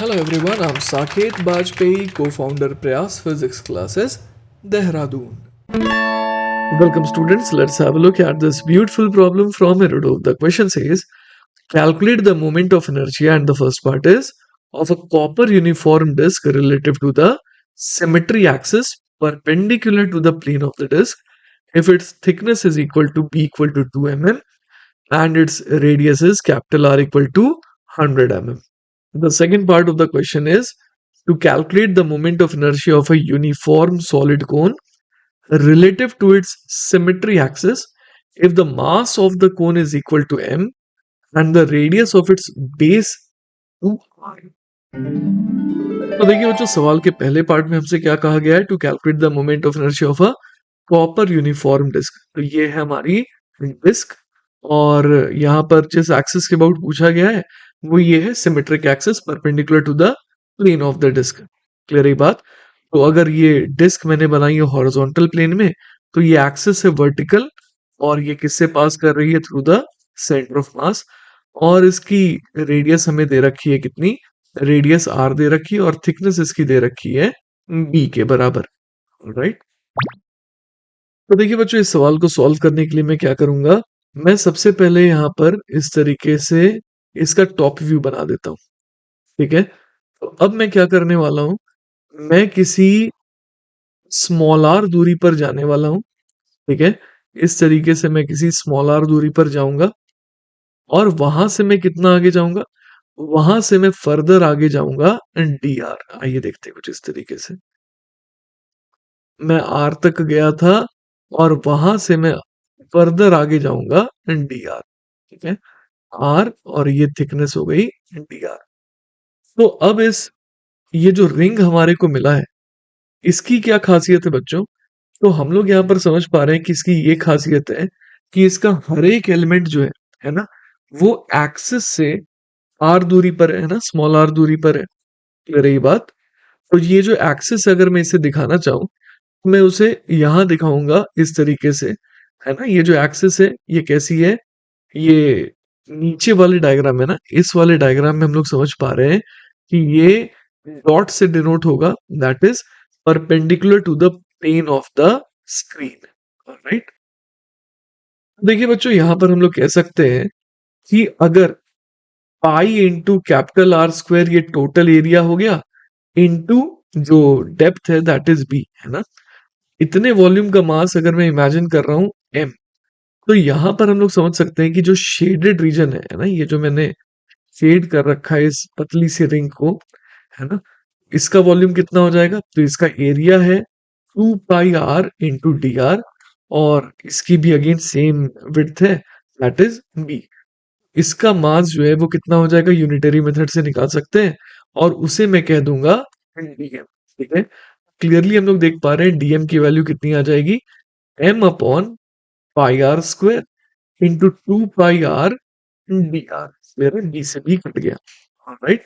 Hello everyone, I'm Saket Bajpayee, co-founder Prayas Physics Classes, Dehradun. Welcome students, let's have a look at this beautiful problem from Herodot. The question says, calculate the moment of inertia, and the first part is of a copper uniform disk relative to the symmetry axis perpendicular to the plane of the disk if its thickness is equal to b equal to 2 mm and its radius is capital R equal to 100 mm. The second part of the question is to calculate the moment of inertia of a uniform solid cone relative to its symmetry axis if the mass of the cone is equal to m and the radius of its base 2r. तो देखिए बच्चों, सवाल के पहले part में हमसे क्या कहा गया है? To calculate the moment of inertia of a copper uniform disc. तो ये है हमारी डिस्क और यहाँ पर जिस एक्सिस के अबाउट पूछा गया है वो ये है symmetric axis perpendicular to the plane of the disc. Clear है बात? तो अगर ये डिस्क मैंने बनाई है हॉरिजॉन्टल प्लेन में तो ये एक्सिस है वर्टिकल और ये किससे पास कर रही है? Through the centre of mass. और इसकी रेडियस हमें दे रखी है कितनी? रेडियस आर दे रखी है और थिकनेस इसकी दे रखी है बी के बराबर। राइट, तो देखिए बच्चों, इस सवाल को सॉल्व करने के लिए मैं क्या करूंगा, मैं सबसे पहले यहाँ पर इस तरीके से इसका टॉप व्यू बना देता हूँ। ठीक है, तो अब मैं क्या करने वाला हूँ, मैं किसी स्मॉल आर दूरी पर जाने वाला हूँ। ठीक है, इस तरीके से मैं किसी स्मॉल आर दूरी पर जाऊंगा और वहां से मैं कितना आगे जाऊंगा? वहां से मैं फर्दर आगे जाऊंगा डी आर। आइए देखते हैं कुछ इस तरीके से। मैं आर तक गया था और वहां से मैं फर्दर आगे जाऊंगा डी आर। ठीक है, आर और ये थिकनेस हो गई डी आर। तो अब ये जो रिंग हमारे को मिला है इसकी क्या खासियत है बच्चों? तो हम लोग यहाँ पर समझ पा रहे हैं कि इसकी ये खासियत है कि इसका हर एक एलिमेंट जो है ना, वो एक्सिस से आर दूरी पर है ना, स्मॉल आर दूरी पर है। क्लियर है ये बात? तो ये जो एक्सिस अगर मैं इसे दिखाना चाहूँ मैं उसे यहां दिखाऊंगा इस तरीके से, है ना। ये जो एक्सिस है ये कैसी है? ये नीचे वाले डायग्राम है ना, इस वाले डायग्राम में हम लोग समझ पा रहे हैं कि ये डॉट से डिनोट होगा, that is perpendicular to the plane of the screen. Right, देखिए बच्चों, यहां पर हम लोग कह सकते हैं कि अगर pi into capital R square ये टोटल एरिया हो गया इंटू जो डेप्थ है दैट इज बी, है ना। इतने वॉल्यूम का मास अगर मैं इमेजिन कर रहा हूं एम, तो यहां पर हम लोग समझ सकते हैं कि जो शेडेड रीजन है ना, ये जो मैंने शेड कर रखा है इस पतली सी रिंग को, है ना, इसका वॉल्यूम कितना हो जाएगा? तो इसका एरिया है 2 pi are into D R और इसकी भी अगेन सेम विड्थ है दैट इज बी। इसका मास जो है वो कितना हो जाएगा? यूनिटरी मेथड से निकाल सकते हैं और उसे मैं कह दूंगा डीएम। ठीक है, क्लियरली हम लोग देख पा रहे हैं डीएम की वैल्यू कितनी आ जाएगी? M upon pi R square into 2 pi R D R. मेरा डी से भी कट गया। राइट,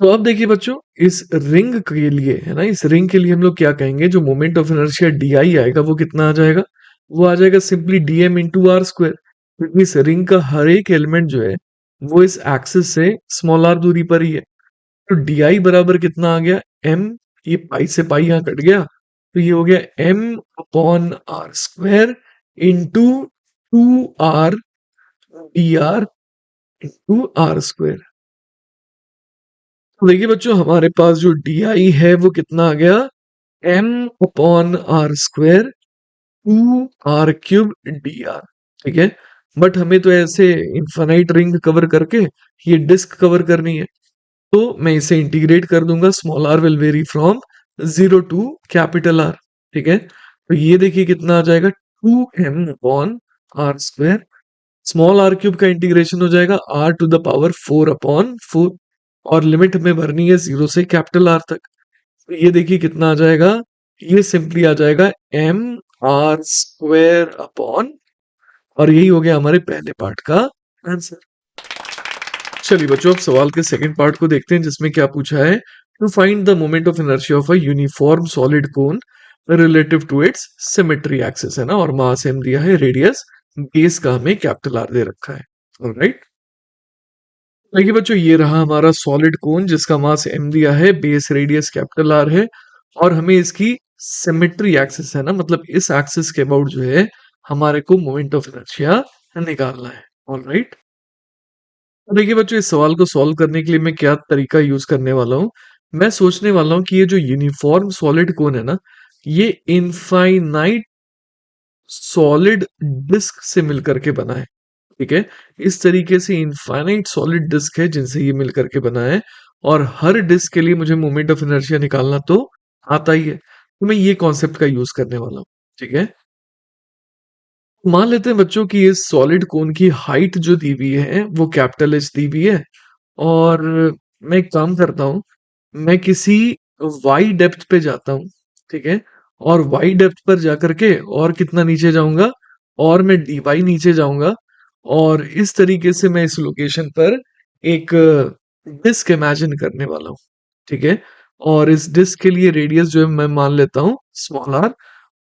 तो अब देखिए बच्चों, इस रिंग के लिए है ना, इस रिंग के लिए हम लोग क्या कहेंगे? जो moment of inertia D I आएगा वो कितना आ जाएगा? वो आ जाएगा simply DM into R square, क्योंकि इस रिंग का हर एक एलिमेंट जो है वो इस एक्सिस से स्मॉल आर दूरी पर ही है। तो डी आई बराबर कितना आ गया? एम, ये पाई से पाई यहाँ कट गया तो ये हो गया M upon R square into 2 R D R into R square. तो देखिए बच्चों, हमारे पास जो डी आई है वो कितना आ गया? M upon R square 2 R cube D R. ठीक है, बट हमें तो ऐसे इनफाइनाइट रिंग कवर करके ये डिस्क कवर करनी है, तो मैं इसे इंटीग्रेट कर दूंगा। Small R will vary from 0 to capital R. ठीक है, तो ये देखिए कितना आ जाएगा? 2m upon R square, small R cube का इंटीग्रेशन हो जाएगा r⁴/4 और लिमिट हमें भरनी है 0 से कैपिटल आर तक। तो ये देखिए कितना आ जाएगा? ये सिंपली आ जाएगा एम आर स्क्वायर अपॉन, और यही हो गया हमारे पहले पार्ट का आंसर। चलिए बच्चों, अब सवाल के सेकंड पार्ट को देखते हैं जिसमें क्या पूछा है। To find the moment of inertia of a uniform solid cone relative to its symmetry axis, है ना, और मास एम दिया है, रेडियस बेस का हमें कैपिटल आर दे रखा है। ऑलराइट, देखिए बच्चों, ये रहा हमारा सॉलिड कोन जिसका मास m दिया है, बेस रेडियस कैपिटल R है और हमें इसकी सिमेट्री एक्सिस है ना, मतलब इस एक्सिस के अबाउट जो है हमारे को मोमेंट ऑफ इनर्शिया निकालना है। ऑलराइट, तो देखिए बच्चों, इस सवाल को सॉल्व करने के लिए मैं क्या तरीका यूज करने वाला हूँ। मैं सोचने वाला हूँ कि ये जो यूनिफॉर्म सॉलिड कोन है ना, ये इनफाइनाइट सॉलिड डिस्क से मिलकर के बना है। ठीक है, इस तरीके से इनफाइनाइट सॉलिड डिस्क है जिनसे ये मिलकर के बना है और हर डिस्क के लिए मुझे मोमेंट ऑफ इनर्शिया निकालना तो आता ही है, तो मैं ये कॉन्सेप्ट का यूज करने वाला हूँ। ठीक है, मान लेते हैं बच्चों कि इस सॉलिड कोन की हाइट जो दी हुई है वो कैपिटल एच दी हुई है और मैं एक काम करता हूँ, मैं किसी वाई डेप्थ पे जाता हूँ। ठीक है, और वाई डेप्थ पर जाकर के और कितना नीचे जाऊंगा, और मैं डी वाई नीचे जाऊंगा और इस तरीके से मैं इस लोकेशन पर एक डिस्क इमेजिन करने वाला हूँ। ठीक है, और इस डिस्क के लिए रेडियस जो है मैं मान लेता हूँ स्मॉल आर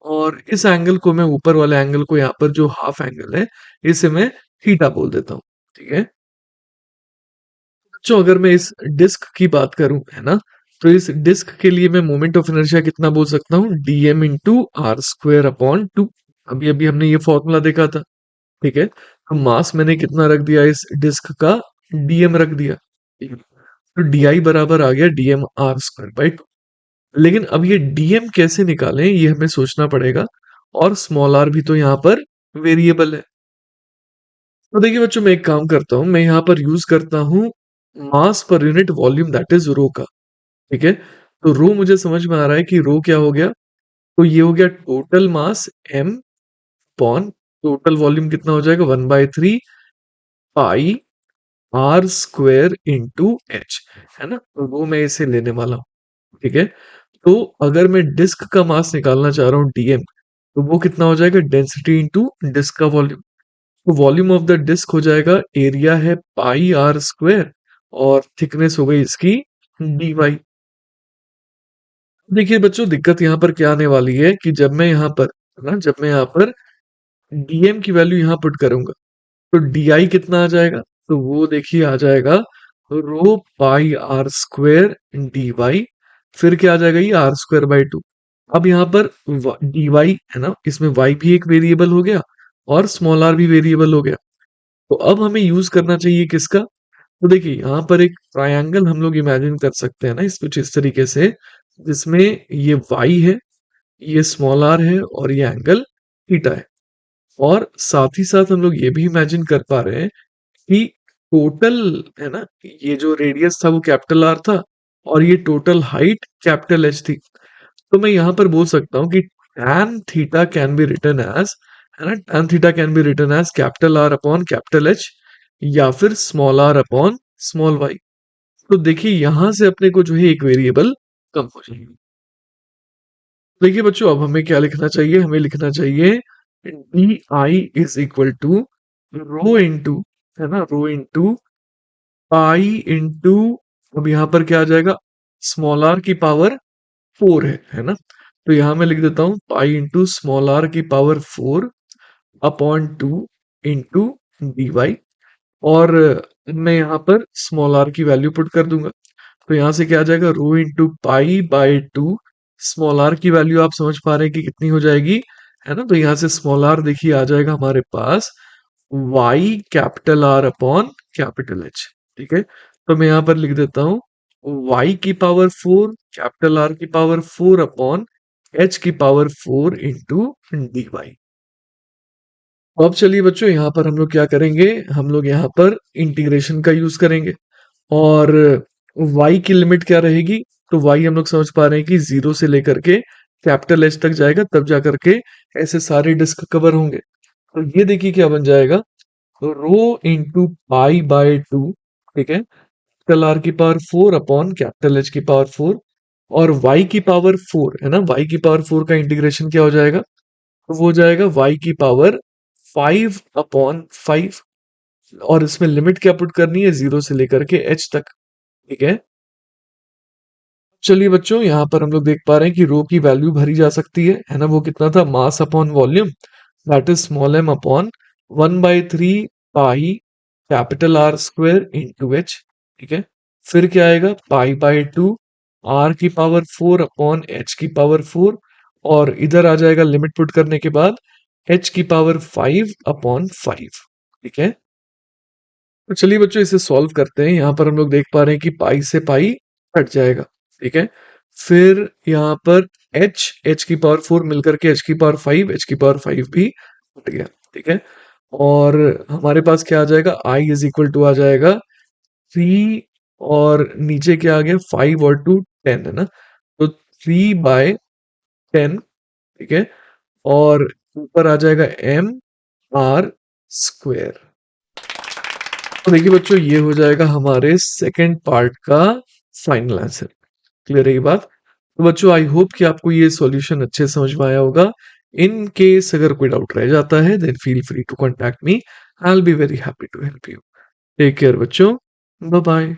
और इस एंगल को, मैं ऊपर वाले एंगल को, यहाँ पर जो हाफ एंगल है इसे मैं थीटा बोल देता हूँ। ठीक है, जो अगर मैं इस डिस्क की बात करूं है ना, तो इस डिस्क के लिए मैं मोमेंट ऑफ इनर्शिया कितना बोल सकता हूँ, dm into R square upon two. अभी अभी हमने ये फॉर्मूला देखा था। ठीक है, तो मास मैंने कितना रख दिया इस डिस्क का, dm रख दिया। ठीक है? तो di बराबर आ गया dm R square by two. लेकिन अब ये dm कैसे निकालें ये हमें सोचना पड़ेगा और स्मॉल आर भी तो यहाँ पर वेरिएबल है। तो देखिए बच्चों, मैं एक काम करता हूँ, मैं यहाँ पर यूज करता हूँ mass per unit volume, that is rho का। ठीक है, तो रो मुझे समझ में आ रहा है कि रो क्या हो गया, तो ये हो गया total mass m upon total volume कितना हो जाएगा, 1/3 pi R square into H, है ना, तो वो मैं इसे लेने वाला हूँ। ठीक है, तो अगर मैं डिस्क का मास निकालना चाह रहा हूँ dm, तो वो कितना हो जाएगा, डेंसिटी इंटू डिस्क का वॉल्यूम। तो वॉल्यूम ऑफ द डिस्क हो जाएगा, एरिया है पाई आर स्क्वेयर और थिकनेस हो गई इसकी dy। देखिए बच्चों, दिक्कत यहाँ पर क्या आने वाली है कि जब मैं यहाँ पर, है ना, जब मैं यहाँ पर dm की वैल्यू यहाँ पुट करूंगा तो di कितना आ जाएगा, तो वो देखिए आ जाएगा रो पाई आर स्क्वेयर डी वाई, फिर क्या आ जाएगा, ये आर स्क्वेयर बाई टू। अब यहाँ पर डी वाई है ना, इसमें y भी एक वेरिएबल हो गया और स्मॉल r भी वेरिएबल हो गया। तो अब हमें यूज करना चाहिए किसका, तो देखिए यहाँ पर एक ट्रायंगल हम लोग इमेजिन कर सकते हैं ना, इस कुछ इस तरीके से, जिसमें ये y है, ये स्मॉल r है और ये एंगल थीटा है। और साथ ही साथ हम लोग ये भी इमेजिन कर पा रहे हैं कि टोटल, है ना, ये जो रेडियस था वो कैपिटल आर था और ये टोटल हाइट कैपिटल एच थी। तो मैं यहाँ पर बोल सकता हूँ कि tan theta can be written as, है ना, tan theta can be written as capital R upon capital H या फिर small R upon small Y. तो देखिए यहां से अपने को जो है एक वेरिएबल कम हो जाएगी। देखिए बच्चों, अब हमें क्या लिखना चाहिए, हमें लिखना चाहिए D I is equal to rho into, है ना, रो इंटू पाई इंटू, अब यहाँ पर क्या आ जाएगा, स्मॉल आर की पावर 4 है ना, तो यहाँ मैं लिख देता हूँ पाई इंटू स्मॉल आर की power 4 upon two into D Y. और मैं यहाँ पर स्मॉल आर की वैल्यू पुट कर दूंगा, तो यहाँ से क्या आ जाएगा, rho into pi by two. Small r की वैल्यू आप समझ पा रहे हैं कि कितनी हो जाएगी, है ना, तो यहाँ से स्मॉल आर देखिए आ जाएगा हमारे पास Y capital R upon capital H. ठीक है, तो मैं यहाँ पर लिख देता हूँ वाई की पावर 4 कैपिटल आर की पावर 4 अपॉन एच की पावर 4 इंटू डी वाई। अब चलिए बच्चों, यहाँ पर हम लोग क्या करेंगे, हम लोग यहाँ पर इंटीग्रेशन का यूज करेंगे और y की लिमिट क्या रहेगी, तो y हम लोग समझ पा रहे हैं कि 0 से लेकर के कैपिटल एच तक जाएगा, तब जा करके ऐसे सारे डिस्क कवर होंगे। तो ये देखिए क्या बन जाएगा, rho into pi by to. ठीक है, कैपिटल आर की पावर 4 अपॉन कैपिटल एच की पावर 4 और y की पावर 4, है ना, y की पावर 4 का इंटीग्रेशन क्या हो जाएगा, तो वो हो जाएगा y की पावर 5 अपॉन 5 और इसमें लिमिट क्या पुट करनी है, 0 से लेकर के h तक। ठीक है, चलिए बच्चों, यहाँ पर हम लोग देख पा रहे हैं कि रो की वैल्यू भरी जा सकती है ना, वो कितना था, mass upon volume, that is small m upon 1/3 pi capital R square into H, ठीक है। फिर क्या आएगा, पाई बाय 2 आर की पावर 4 अपॉन एच की पावर 4, और इधर आ जाएगा लिमिट पुट करने के बाद एच की पावर 5 अपॉन 5, ठीक है। तो चलिए बच्चों इसे सॉल्व करते हैं। यहाँ पर हम लोग देख पा रहे हैं कि पाई से पाई कट जाएगा, ठीक है। फिर यहाँ पर एच की पावर 4 मिलकर के एच की पावर 5, एच की पावर 5 भी कट गया, ठीक है। और हमारे पास क्या आ जाएगा, आई इज इक्वल टू आ जाएगा 3, और नीचे क्या आ गया, 5 और 2 10 है ना, तो 3/10, ठीक है। और ऊपर आ जाएगा एम आर स्क्वेयर। तो देखिए बच्चों ये हो जाएगा हमारे सेकंड पार्ट का फाइनल आंसर। क्लियर है ये बात? तो बच्चों आई होप कि आपको ये सॉल्यूशन अच्छे समझ में आया होगा। इन केस अगर कोई डाउट रह जाता है then feel free to contact me, I will be very happy to help you. Take care बच्चों, बाय बाय।